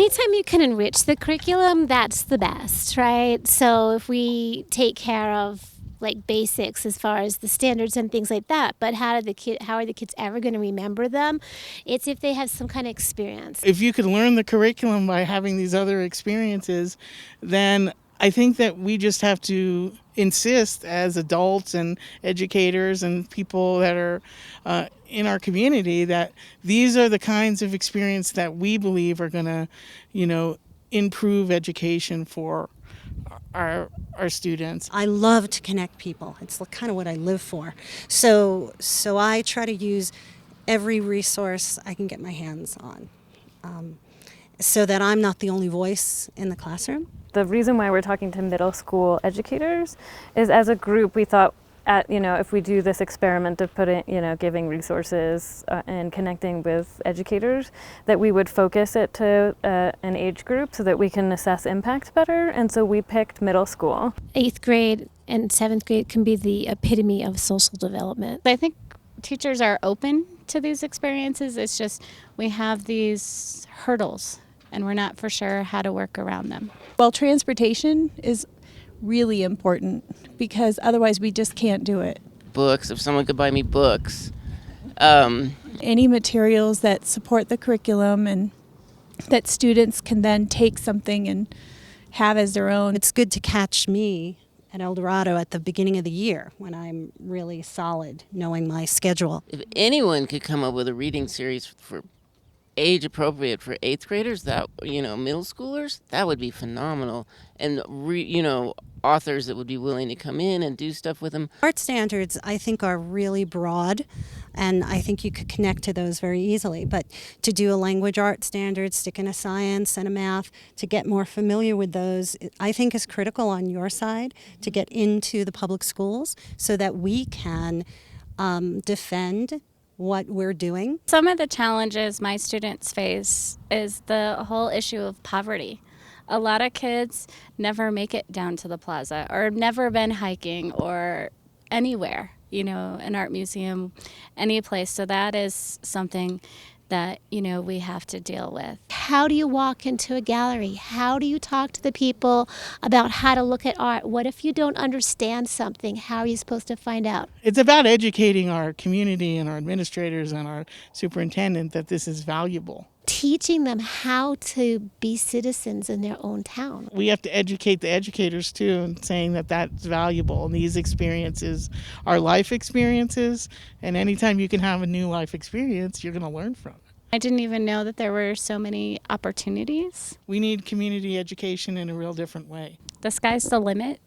Anytime you can enrich the curriculum, that's the best, right? So if we take care of like basics as far as the standards and things like that, but how are the kids ever going to remember them? It's if they have some kind of experience. If you could learn the curriculum by having these other experiences, then I think that we just have to insist as adults and educators and people that are in our community that these are the kinds of experience that we believe are going to, improve education for our students. I love to connect people. It's kind of what I live for. So I try to use every resource I can get my hands on, so that I'm not the only voice in the classroom. The reason why we're talking to middle school educators is, as a group, we thought, if we do this experiment of giving resources and connecting with educators, that we would focus it to an age group so that we can assess impact better. And so we picked middle school. 8th grade and 7th grade can be the epitome of social development. I think teachers are open to these experiences. It's just we have these hurdles and we're not for sure how to work around them. Well, transportation is really important because otherwise we just can't do it. Books, if someone could buy me books. Any materials that support the curriculum and that students can then take something and have as their own. It's good to catch me at Eldorado at the beginning of the year when I'm really solid, knowing my schedule. If anyone could come up with a reading series for age appropriate for 8th graders, that middle schoolers, that would be phenomenal. And authors that would be willing to come in and do stuff with them. Art standards, I think, are really broad, and I think you could connect to those very easily. But to do a language art standard, stick in a science and a math, to get more familiar with those, I think is critical on your side to get into the public schools so that we can defend what we're doing. Some of the challenges my students face is the whole issue of poverty. A lot of kids never make it down to the plaza or never been hiking or anywhere, an art museum, any place. So that is something that, we have to deal with. How do you walk into a gallery? How do you talk to the people about how to look at art? What if you don't understand something? How are you supposed to find out? It's about educating our community and our administrators and our superintendent that this is valuable. Teaching them how to be citizens in their own town. We have to educate the educators too, and saying that that's valuable. And these experiences are life experiences, and anytime you can have a new life experience, you're going to learn from it. I didn't even know that there were so many opportunities. We need community education in a real different way. The sky's the limit.